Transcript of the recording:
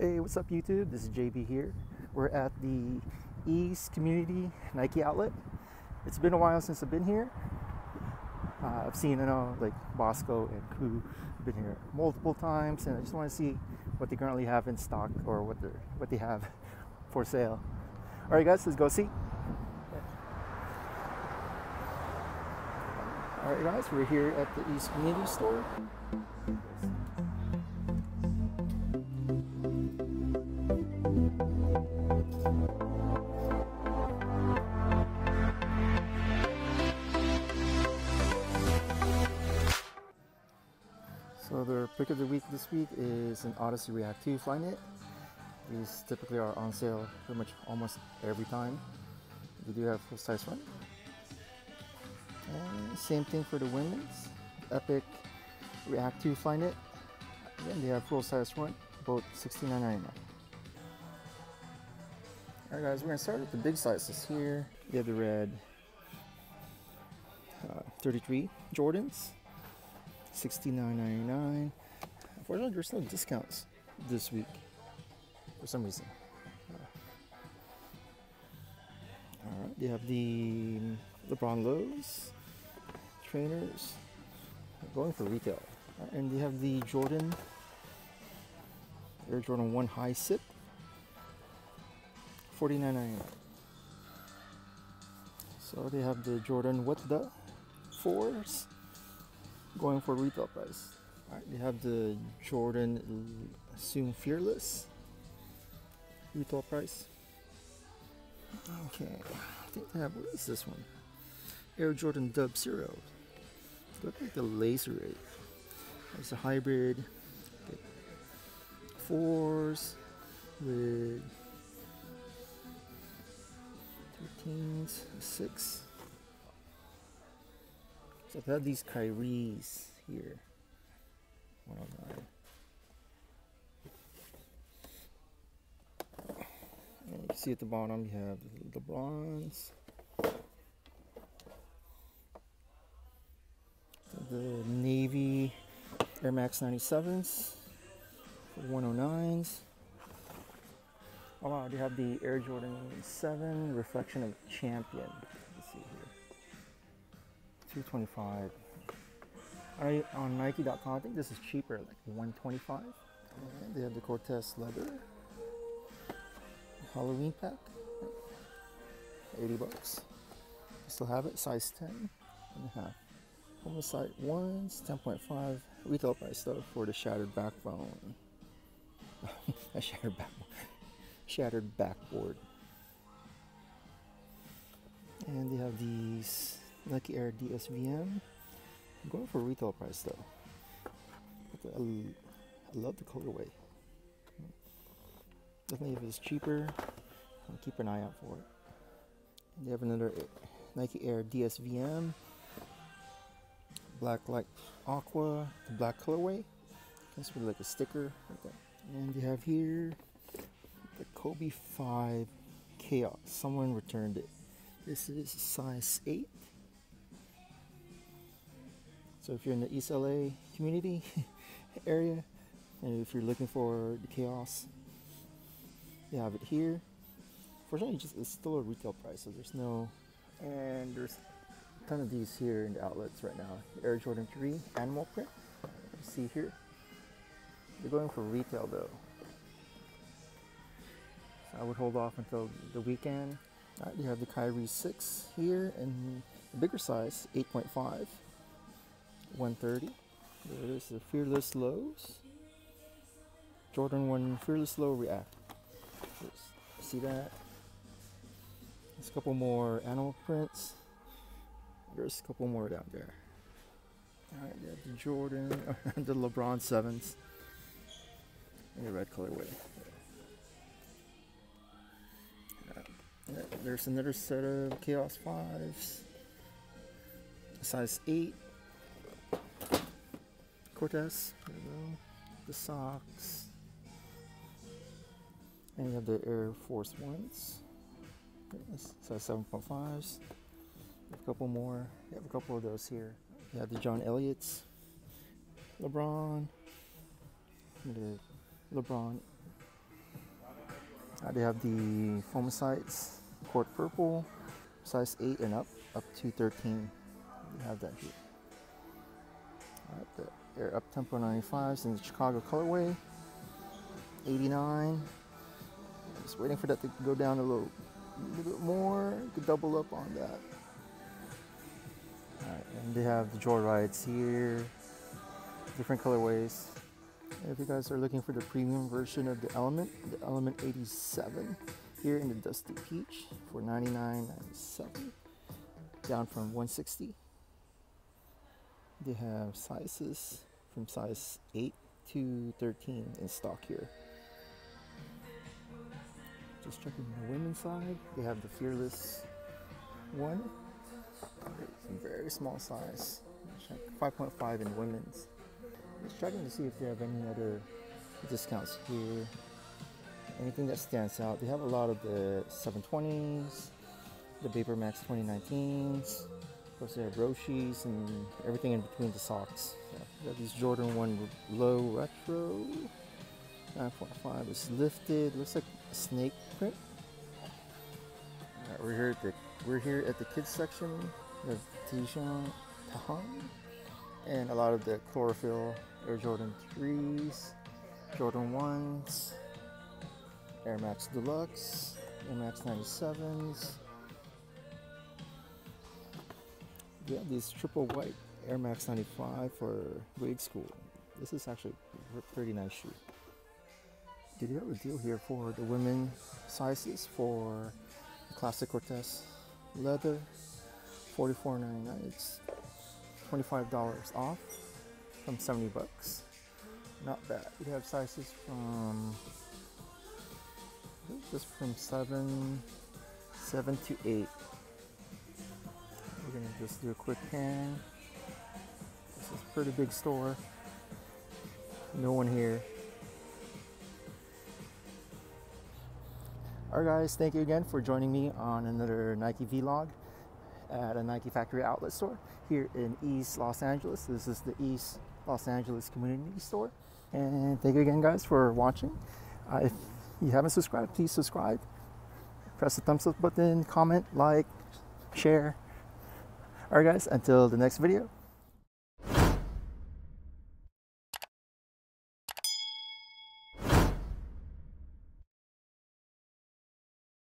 Hey, what's up YouTube? This is JB here. We're at the East Community Nike Outlet. It's been a while since I've been here. I've seen, like Bosco and Koo have been here multiple times, and I just want to see what they currently have in stock or what they have for sale. All right, guys, let's go see. All right, guys, we're here at the East Community store. So their pick of the week this week is an Odyssey React 2 Flyknit. These typically are on sale pretty much almost every time. We do have full size front. And same thing for the women's Epic React 2 Flyknit. Again, they have full size front, both $69.99. Alright guys, we're going to start with the big sizes here. You have the red 33 Jordans, $69.99. Unfortunately, there's no discounts this week for some reason. Alright, you have the Lebrons lows, trainers, going for retail. And you have the Jordan, Air Jordan 1 High Sip, $49.99. So they have the Jordan What The 4s going for retail price. Alright, they have the Jordan Assume Fearless, retail price. Okay, I think they have, what is this one? Air Jordan Dub Zero. Look like the Laser 8. It's a hybrid. Okay. 4s with 13s, 6. So they have these Kyries here. 109. And you can see at the bottom you have the Lebrons, the Navy Air Max 97s for 109s. Oh wow, they have the Air Jordan 7 Reflection of Champion. Let's see here, $225. On Nike.com, I think this is cheaper, like $125. And they have the Cortez leather Halloween pack, $80. Still have it, size 10.5. On the side ones, 10.5. Retail price though for the shattered backbone. A shattered backbone. Shattered backboard. And they have these Nike Air DSVM. I'm going for retail price though. But I love the colorway. Definitely if it's cheaper, I'll keep an eye out for it. And they have another Nike Air DSVM. Black like aqua, the black colorway. Comes with like a sticker like that. And they have here the Kobe 5 Chaos. Someone returned it. This is size 8. So if you're in the East LA community area, and if you're looking for the Chaos, you have it here. Fortunately, it's still a retail price, so there's no, and there's a ton of these here in the outlets right now. Air Jordan 3 animal print. You see here. They're going for retail though. So I would hold off until the weekend. Alright, you have the Kyrie 6 here in the bigger size, 8.5, $130. There it is, the Fearless Lows. Jordan 1 Fearless Low React. See that? There's a couple more animal prints. There's a couple more down there. Alright, you have the Jordan, the LeBron 7s. In the red colorway. There's another set of Chaos 5s. Size 8. Cortez. There we go. The socks. And you have the Air Force 1s. Size 7.5s. A couple more. You have a couple of those here. You have the John Elliott's. LeBron. The LeBron They have the foam sights, court purple, size 8 and up to 13. You have that here. Alright, the Air Up Tempo 95s in the Chicago colorway, 89. Just waiting for that to go down a little bit more. You could double up on that. Alright, and they have the Joyrides here, different colorways. If you guys are looking for the premium version of the Element 87 here in the Dusty Peach for $99.97, down from $160. They have sizes from size 8 to 13 in stock here. Just checking the women's side, they have the Fearless one. Some very small size, 5.5 in women's. Just checking to see if they have any other discounts here. Anything that stands out. They have a lot of the 720s, the Vapor Max 2019s. Of course, they have Roshis and everything in between the socks. So we have these Jordan 1 Low Retro. 9.5 is lifted. Looks like a snake print. Alright, we're here at the kids section. We have Tijan Tahan and a lot of the chlorophyll Air Jordan 3s, Jordan 1s, Air Max Deluxe, Air Max 97s. Yeah, these triple white Air Max 95 for grade school. This is actually a pretty nice shoe. Did you have a deal here for the women sizes for the Classic Cortez leather? $44.99. It's $25 off from $70. Not bad. We have sizes from just from 7 to 8. We're gonna just do a quick pan. This is a pretty big store. No one here. Alright guys, thank you again for joining me on another Nike vlog at a Nike factory outlet store here in East Los Angeles. This is the East Los Angeles Community Store. And thank you again guys for watching. If you haven't subscribed, please subscribe. Press the thumbs up button, comment, like, share. Alright guys, until the next video.